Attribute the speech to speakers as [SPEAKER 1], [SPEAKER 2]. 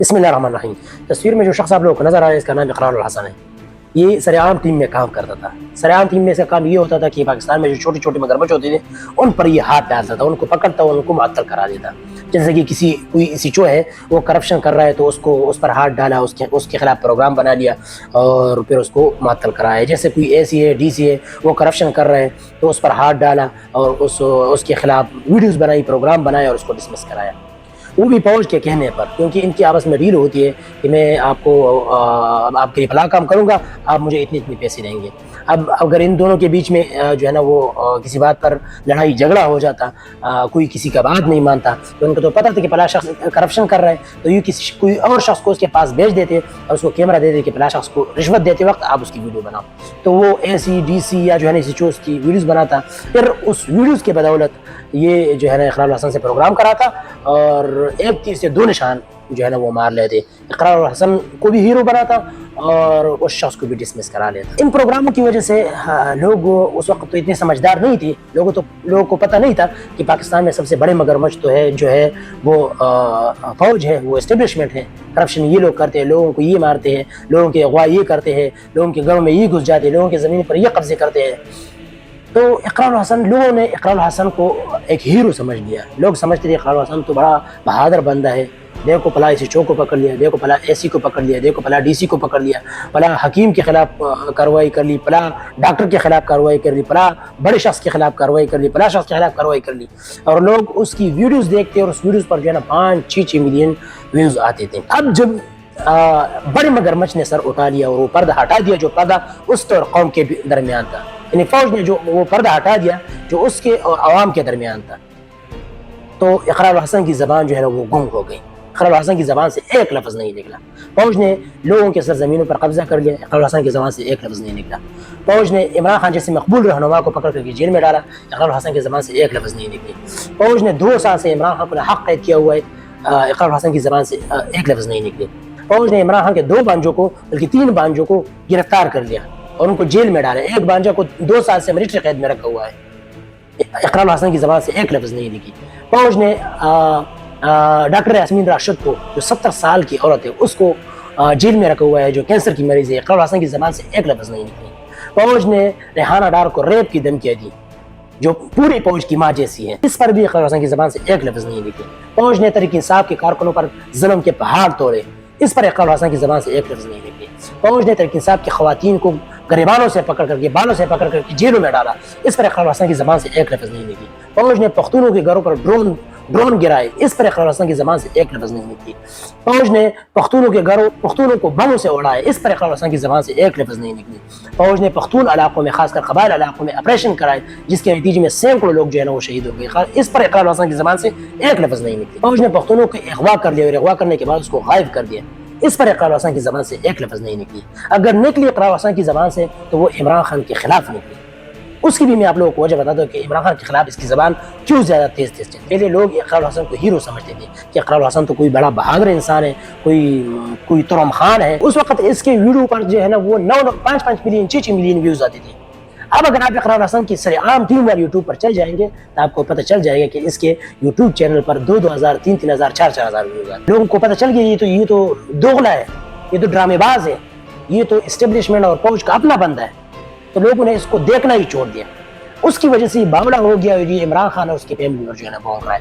[SPEAKER 1] बिस्मिल्लाहिर्रहमानिर्रहीम। तस्वीर में जो शख्स आप लोगों को नज़र आ रहा है इसका नाम इकरारुल हसन है। ये सरेआम टीम में काम करता था। सरेआम टीम में इसका काम ये होता था कि पाकिस्तान में जो छोटी छोटी मगरमच्छ होती थी उन पर ये हाथ डालता था, उनको पकड़ता, उनको मुअत्तल करा देता। जैसे कि कोई सिचो है वो करप्शन कर रहा है तो उसको उस पर हाथ डाला, उसके खिलाफ प्रोग्राम बना लिया और फिर उसको मुअत्तल कराया। जैसे कोई एसी है, डीसी है, वो करप्शन कर रहे हैं तो उस पर हाथ डाला और उसके खिलाफ वीडियोज़ बनाई, प्रोग्राम बनाया और उसको डिसमिस कराया, वो भी फौज के कहने पर, क्योंकि इनकी आपस में डील होती है कि मैं आपके लिए भला काम करूंगा, आप मुझे इतने इतने पैसे देंगे। अब अगर इन दोनों के बीच में जो है ना वो किसी बात पर लड़ाई झगड़ा हो जाता, कोई किसी का बात नहीं मानता, तो उनको तो पता था कि फला शख्स करप्शन कर रहा है, तो ये कोई और शख्स को उसके पास भेज देते और उसको कैमरा दे देते कि फला शख्स को रिश्वत देते वक्त आप उसकी वीडियो बनाओ। तो वो ऐसी डीसी या जो है ना इसी चोज़ की वीडियोज़ बनाता, फिर उस वीडियोज़ के बदौलत ये जो है ना इकरारुल हसन से प्रोग्राम कराता और एक तीर से दो निशान जो है ना वो मार लेते। इकरारुल हसन को भी हीरो बनाता और उस शख्स को भी डिसमिस करा लेता। इन प्रोग्रामों की वजह से लोग उस वक्त तो इतने समझदार नहीं थे, लोगों को पता नहीं था कि पाकिस्तान में सबसे बड़े मगरमच्छ तो है जो है वो फौज है, वो एस्टेब्लिशमेंट है। करप्शन ये लोग करते हैं, लोगों को ये मारते हैं, लोगों के अगवा ये करते हैं, लोगों के घरों में ये घुस जाते हैं, लोगों की ज़मीन पर ये कब्जे करते हैं। तो लोगों ने इकरारुल हसन को एक हीरो समझ लिया। लोग समझते थे इकरारुल हसन तो बड़ा बहादुर बंदा है, देखो पला इसी चो को पकड़ लिया, देखो पला एसी को पकड़ लिया, देखो पला डीसी को पकड़ लिया, पला हकीम के खिलाफ कार्रवाई कर ली, पला डॉक्टर के खिलाफ कार्रवाई कर ली, पला बड़े शख्स के खिलाफ कार्रवाई कर ली, पला शख्स के खिलाफ कार्रवाई कर ली। और लोग उसकी वीडियोस देखते और उस वीडियोस पर जो है ना 5-6 मिलियन व्यूज़ आते थे। अब जब बड़े मगरमच्छ ने सर उठा लिया और वो पर्दा हटा दिया, जो पर्दा उस और कौम के दरमियान था, यानी फौज ने जो वो पर्दा हटा दिया जो उसके और आवाम के दरमियान था, तो इकरारुल हसन की ज़बान जो है ना वो गुम हो गई। इकरारुल हसन की ज़बान से एक लफ्ज़ नहीं निकला। फौज ने लोगों के सरज़मीनों पर कब्जा कर लिया, इकरारुल हसन की ज़बान से एक लफ्ज़ नहीं निकला। फौज ने इमरान खान जैसे मकबूल रहनुमा को पकड़ करके जेल में डाला, इकरारुल हसन की ज़बान से एक लफ्ज़ नहीं निकली। फौज ने 2 साल से इमरान खान को हक़ कैद किया हुआ है, इकरारुल हसन की ज़बान से एक लफ्ज़ नहीं निकले। फौज ने इमरान खान के 2 बांजों को बल्कि 3 बांजों को गिरफ्तार कर लिया और उनको जेल में डाला। एक बांजा को 2 साल से मिलिट्री कैद में रखा हुआ है। इकरारुल हसन की ज़बान से एक लफ्ज़ नहीं निकली। फौज ने डॉक्टर यास्मीन राशिद को जो 70 साल की औरत है उसको जेल में रखा हुआ है, जो कैंसर की मरीज़ है। इकरारुल हसन की ज़बान से एक लफ्ज़ नहीं निकली। फौज ने रेहाना डार को रेप की धमकियाँ दी जो पूरी फौज की माँ जैसी है, इस पर भी इकरारुल हसन की ज़बान से एक लफ्ज़ नहीं निकली। फौज ने तहरीक इंसाफ के कारकुनों पर जुल्म के पहाड़ तोड़े, इस पर इकरारुल हसन की ज़बान से एक लफ्ज़ नहीं निकली। फौज ने तहरीक इंसाफ की ख़वातीन को गरीबानों से पकड़ करके बालों से पकड़ करके जेलों में डाला, इस पर इकरारुल हसन की ज़बान से एक लफ्ज़ नहीं निकली। फौज ने पख्तूनों के घरों पर ड्रोन गिराए, इस पर इकरारुल हसन की ज़बान से एक लफ्ज़ नहीं निकली। फौज ने पख्तूनों को बमों से उड़ाए, इस पर इकरारुल हसन की ज़बान से एक लफ्ज़ नहीं निकली। फौज ने पख्तून इलाकों में खासकर कबाइल इलाकों में ऑपरेशन कराए जिसके नतीजे में सैकड़ों लोग जो है ना वो शहीद हो गए, इस पर इकरारुल हसन की ज़बान से एक लफ्ज़ नहीं निकली। फौज ने पख्तूनों को अगवा कर लिया और अगवा करने के बाद उसको गायब कर दिया, इस पर इकरारुल हसन की ज़बान से एक लफ्ज़ नहीं निकली। अगर निकली इकरारुल हसन की ज़बान से तो वो इमरान खान के खिलाफ निकली। उसकी भी मैं आप लोगों को वजह बता दूं कि इमरान खान के खिलाफ इसकी ज़बान क्यों ज़्यादा तेज़ चलती। पहले लोग इकरारुल हसन को हीरो समझते थे कि इकरारुल हसन तो कोई बड़ा बहादुर इंसान है, कोई तुरम खान है। उस वक्त इसके वीडियो पर जो है ना वो 5-5 मिलियन 6 मिलियन व्यूज़ आते थे। अब अगर आप इकरारुल हसन की सरेआम 3 बार यूट्यूब पर चल जाएंगे तो आपको पता चल जाएगा कि इसके यूट्यूब चैनल पर 2-2 हज़ार, 3-3 हज़ार, 4-4 हज़ार व्यूज़ आते। लोगों को पता चल गया ये तो दोगला है, ये तो ड्रामेबाज है, ये तो एस्टेब्लिशमेंट और फौज का अपना बंदा है, तो लोगों ने इसको देखना ही छोड़ दिया। उसकी वजह से बावड़ा हो गया और ये इमरान खान और उसकी फैमिली पर जो है ना भौंक रहा है।